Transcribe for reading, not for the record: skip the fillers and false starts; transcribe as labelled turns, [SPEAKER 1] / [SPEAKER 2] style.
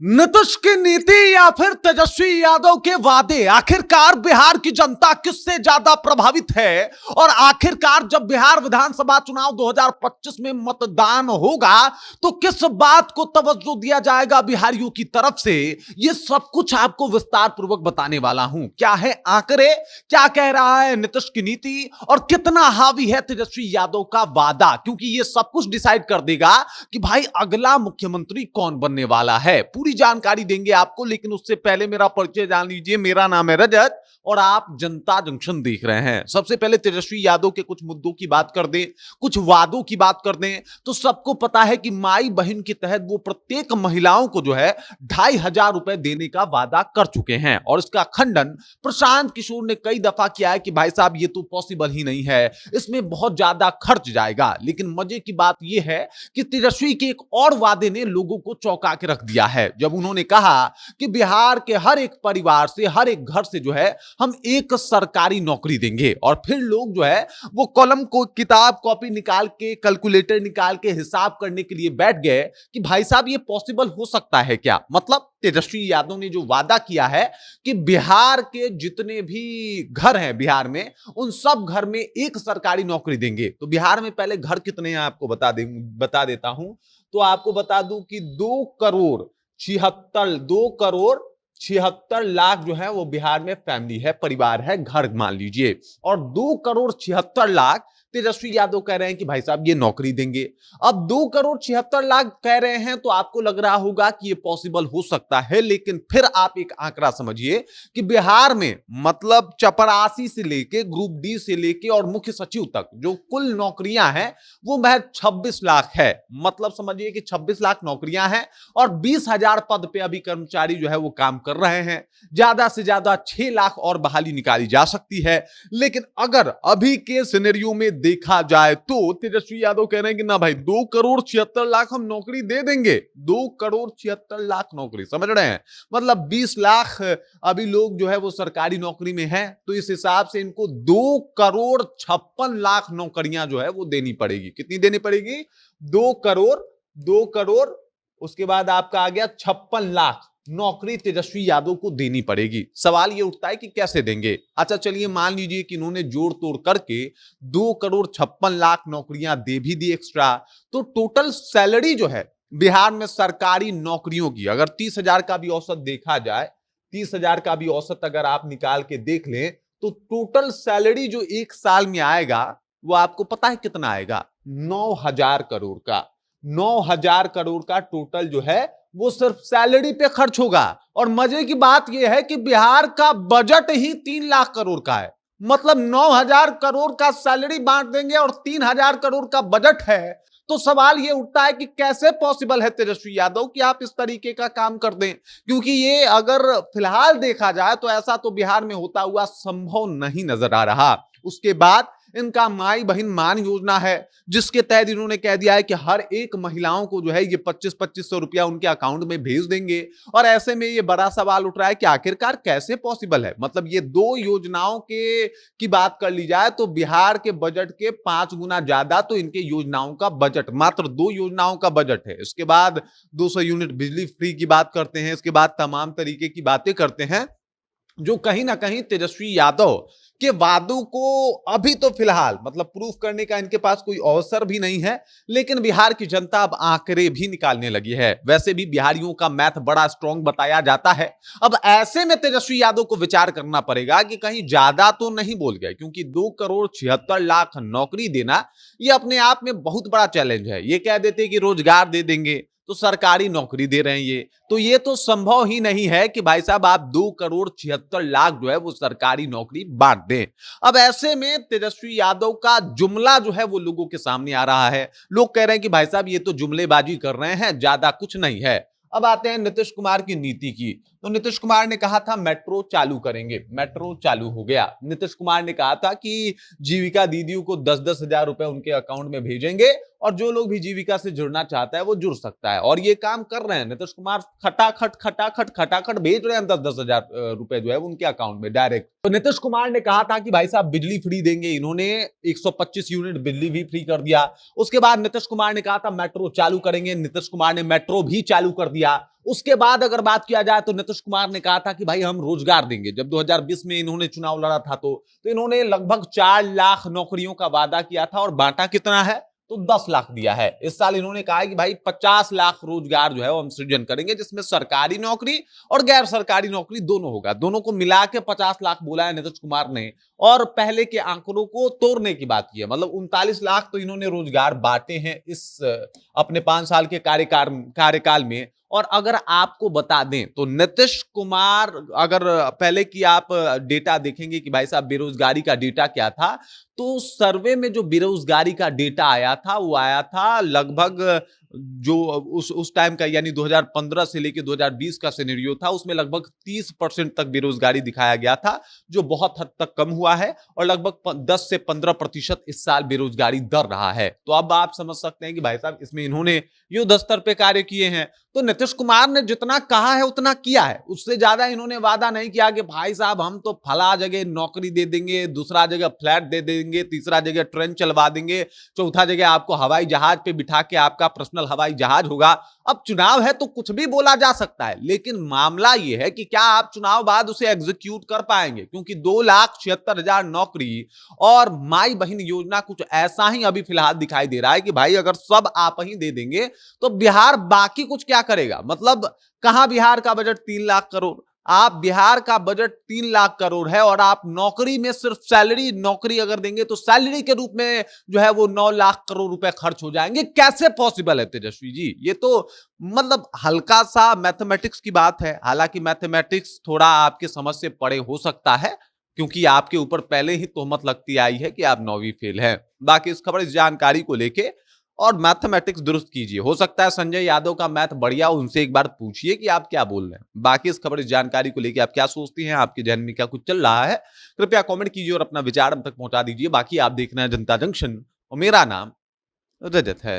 [SPEAKER 1] नीतीश की नीति या फिर तेजस्वी यादव के वादे, आखिरकार बिहार की जनता किससे ज्यादा प्रभावित है? और आखिरकार जब बिहार विधानसभा चुनाव 2025 में मतदान होगा तो किस बात को तवज्जो दिया जाएगा बिहारियों की तरफ से? ये सब कुछ आपको विस्तार पूर्वक बताने वाला हूं। क्या है आंकड़े, क्या कह रहा है नीतीश की नीति और कितना हावी है तेजस्वी यादव का वादा, क्योंकि ये सब कुछ डिसाइड कर देगा कि भाई अगला मुख्यमंत्री कौन बनने वाला है। पूरी जानकारी देंगे आपको, लेकिन उससे पहले मेरा परिचय जान लीजिए। मेरा नाम है रजत और आप जनता जंक्शन देख रहे हैं। सबसे पहले तेजस्वी यादव के कुछ मुद्दों की बात कर दें, कुछ वादों की बात कर दें, तो सबको पता है कि माई बहन के तहत वो प्रत्येक महिलाओं को जो है 2,500 रुपए देने का वादा कर चुके हैं। और इसका खंडन प्रशांत किशोर ने कई दफा किया है कि भाई साहब ये तो पॉसिबल ही नहीं है, इसमें बहुत ज्यादा खर्च जाएगा। लेकिन मजे की बात यह है कि तेजस्वी के एक और वादे ने लोगों को चौंका के रख दिया है, जब उन्होंने कहा कि बिहार के हर एक परिवार से, हर एक घर से जो है हम एक सरकारी नौकरी देंगे। और फिर लोग जो है वो कलम को, किताब कॉपी निकाल के, कैलकुलेटर निकाल के हिसाब करने के लिए बैठ गए कि भाई साहब ये पॉसिबल हो सकता है क्या? मतलब तेजस्वी यादव ने जो वादा किया है कि बिहार के जितने भी घर हैं बिहार में, उन सब घर में एक सरकारी नौकरी देंगे। तो बिहार में पहले घर कितने हैं आपको बता देता हूं। तो आपको बता दूं कि 2 करोड़ 76 लाख जो है वो बिहार में फैमिली है, परिवार है, घर मान लीजिए। और 2 करोड़ 76 लाख तेजस्वी यादव कह रहे हैं कि भाई साहब ये नौकरी देंगे। अब 2 करोड़ 76 लाख कह रहे हैं तो आपको लग रहा होगा कि ये पॉसिबल हो सकता है, लेकिन फिर आप एक आंकड़ा समझिए कि बिहार में मतलब चपरासी से लेके ग्रुप डी से लेके और मुख्य सचिव तक जो कुल नौकरियां हैं वो महज 26 लाख है। मतलब समझिए कि 26 लाख नौकरियां हैं और 20,000 पद पे अभी कर्मचारी जो है वो काम कर रहे हैं। ज्यादा से ज्यादा 6 लाख और बहाली निकाली जा सकती है। लेकिन अगर अभी के सिनेरियो में देखा जाए तो तेजस्वी यादव कह रहे हैं कि ना भाई 2 करोड़ 76 लाख हम नौकरी दे देंगे। 2 करोड़ 76 लाख नौकरी, समझ रहे हैं? मतलब 20 लाख अभी लोग जो है वो सरकारी नौकरी में हैं, तो इस हिसाब से इनको 2 करोड़ 56 लाख नौकरियां जो है वो देनी पड़ेगी। कितनी देनी पड़ेगी? 2 करोड़ उसके बाद आपका आ गया 56 लाख नौकरी तेजस्वी यादव को देनी पड़ेगी। सवाल ये उठता है कि कैसे देंगे? अच्छा चलिए मान लीजिए कि इन्होंने जोड़ तोड़ करके 2 करोड़ 56 लाख नौकरियां दे भी दी एक्स्ट्रा, तो टोटल सैलरी जो है बिहार में सरकारी नौकरियों की, अगर 30,000 का भी औसत देखा जाए, 30,000 का भी औसत अगर आप निकाल के देख लें, तो टोटल सैलरी जो एक साल में आएगा वो आपको पता है कितना आएगा? 9,000 करोड़ का। 9,000 करोड़ का टोटल जो है वो सिर्फ सैलरी पे खर्च होगा। और मजे की बात यह है कि बिहार का बजट ही 3 लाख करोड़ का है। मतलब 9,000 करोड़ का सैलरी बांट देंगे और 3,000 करोड़ का बजट है। तो सवाल यह उठता है कि कैसे पॉसिबल है तेजस्वी यादव कि आप इस तरीके का काम कर दें? क्योंकि ये अगर फिलहाल देखा जाए तो ऐसा तो बिहार में होता हुआ संभव नहीं नजर आ रहा। उसके बाद इनका माई बहन मान योजना है, जिसके तहत इन्होंने कह दिया है कि हर एक महिलाओं को जो है ये 25-2500 रुपया उनके अकाउंट में भेज देंगे। और ऐसे में ये बड़ा सवाल उठ रहा है कि आखिरकार कैसे पॉसिबल है? मतलब ये दो योजनाओं के की बात कर ली जाए तो बिहार के बजट के 5 गुना ज्यादा तो इनके योजनाओं का बजट, मात्र 2 योजनाओं का बजट है। इसके बाद 200 यूनिट बिजली फ्री की बात करते हैं, इसके बाद तमाम तरीके की बातें करते हैं, जो कहीं ना कहीं तेजस्वी यादव के वादों को अभी तो फिलहाल मतलब प्रूफ करने का इनके पास कोई अवसर भी नहीं है। लेकिन बिहार की जनता अब आंकड़े भी निकालने लगी है। वैसे भी बिहारियों का मैथ बड़ा स्ट्रांग बताया जाता है। अब ऐसे में तेजस्वी यादव को विचार करना पड़ेगा कि कहीं ज्यादा तो नहीं बोल गए, क्योंकि 2 करोड़ 76 लाख नौकरी देना यह अपने आप में बहुत बड़ा चैलेंज है। ये कह देते कि रोजगार दे देंगे तो सरकारी नौकरी दे रहे हैं, ये तो संभव ही नहीं है कि भाई साहब आप 2 करोड़ 76 लाख जो है वो सरकारी नौकरी बांट दें। अब ऐसे में तेजस्वी यादव का जुमला जो है वो लोगों के सामने आ रहा है। लोग कह रहे हैं कि भाई साहब ये तो जुमलेबाजी कर रहे हैं, ज्यादा कुछ नहीं है। अब आते हैं नीतीश कुमार की नीति की। तो नीतीश कुमार ने कहा था मेट्रो चालू करेंगे, मेट्रो चालू हो गया। नीतीश कुमार ने कहा था कि जीविका दीदियों को 10-10 हजार रुपए उनके अकाउंट में भेजेंगे और जो लोग भी जीविका से जुड़ना चाहता है वो जुड़ सकता है। और ये काम कर रहे हैं नीतीश कुमार, खटाखट भेज रहे हैं 10-10 हजार रुपए जो है उनके अकाउंट में डायरेक्ट। तो नीतीश कुमार ने कहा था कि भाई साहब बिजली फ्री देंगे, इन्होंने 125 यूनिट बिजली भी फ्री कर दिया। उसके बाद नीतीश कुमार ने कहा था मेट्रो चालू करेंगे, नीतीश कुमार ने मेट्रो भी चालू कर दिया। उसके बाद अगर बात किया जाए तो नीतीश कुमार ने कहा था कि भाई हम रोजगार देंगे। जब 2020 में इन्होंने चुनाव लड़ा था तो इन्होंने लगभग 4 लाख नौकरियों का वादा किया था और बांटा कितना है तो 10 लाख दिया है। इस साल इन्होंने कहा है कि भाई 50 लाख रोजगार जो है वो हम सृजन करेंगे, जिसमें सरकारी नौकरी और गैर सरकारी नौकरी दोनों होगा। दोनों को मिला के 50 लाख बोला है नीतीश कुमार ने और पहले के आंकड़ों को तोड़ने की बात की है। मतलब 39 लाख तो इन्होंने रोजगार बांटे हैं इस अपने 5 साल के कार्यकाल में। और अगर आपको बता दें तो नीतीश कुमार, अगर पहले की आप डेटा देखेंगे कि भाई साहब बेरोजगारी का डेटा क्या था, तो सर्वे में जो बेरोजगारी का डेटा आया था वो आया था लगभग जो उस टाइम का यानी 2015 से लेकर 2020 का सिनेरियो था, उसमें लगभग 30% तक बेरोजगारी दिखाया गया था, जो बहुत हद तक कम हुआ है और लगभग 10 से 15% इस साल बेरोजगारी दर रहा है। तो अब आप समझ सकते हैं कि भाई साहब इसमें इन्होंने युद्ध स्तर पे कार्य किए हैं। तो नीतीश कुमार ने जितना कहा है उतना किया है, उससे ज्यादा इन्होंने वादा नहीं किया कि भाई साहब हम तो फला जगह नौकरी दे देंगे, दूसरा जगह फ्लैट दे देंगे, तीसरा जगह ट्रेन चलवा देंगे, चौथा जगह आपको हवाई जहाज पे बिठा के आपका पर्सनल हवाई जहाज होगा। अब चुनाव है तो कुछ भी बोला जा सकता है, लेकिन मामला यह है कि क्या आप चुनाव बाद उसे एग्जीक्यूट कर पाएंगे, क्योंकि 2,76,000 नौकरी और माई बहन योजना कुछ ऐसा ही अभी फिलहाल दिखाई दे रहा है कि भाई अगर सब आप ही दे देंगे तो बिहार बाकी कुछ क्या करेगा। मतलब कहां बिहार का बजट 3 लाख करोड़, आप बिहार का बजट 3 लाख करोड़ है और आप नौकरी में सिर्फ सैलरी नौकरी अगर देंगे तो सैलरी के रूप में जो है वो 9 लाख करोड़ रुपए खर्च हो जाएंगे। कैसे पॉसिबल है तेजस्वी जी? ये तो मतलब हल्का सा मैथमेटिक्स की बात है। हालांकि मैथमेटिक्स थोड़ा आपके समझ से परे हो सकता है, क्योंकि आपके ऊपर पहले ही तोहमत लगती आई है कि आप 9वीं फेल हैं। बाकी इस खबर, इस जानकारी को लेके और मैथमेटिक्स दुरुस्त कीजिए। हो सकता है संजय यादव का मैथ बढ़िया, उनसे एक बार पूछिए कि आप क्या बोल रहे हैं। बाकी इस खबर, इस जानकारी को लेकर आप क्या सोचती हैं, आपके जहन में क्या कुछ चल रहा है, कृपया कमेंट कीजिए और अपना विचार हम तक पहुंचा दीजिए। बाकी आप देख रहे हैं जनता जंक्शन और मेरा नाम रजत है।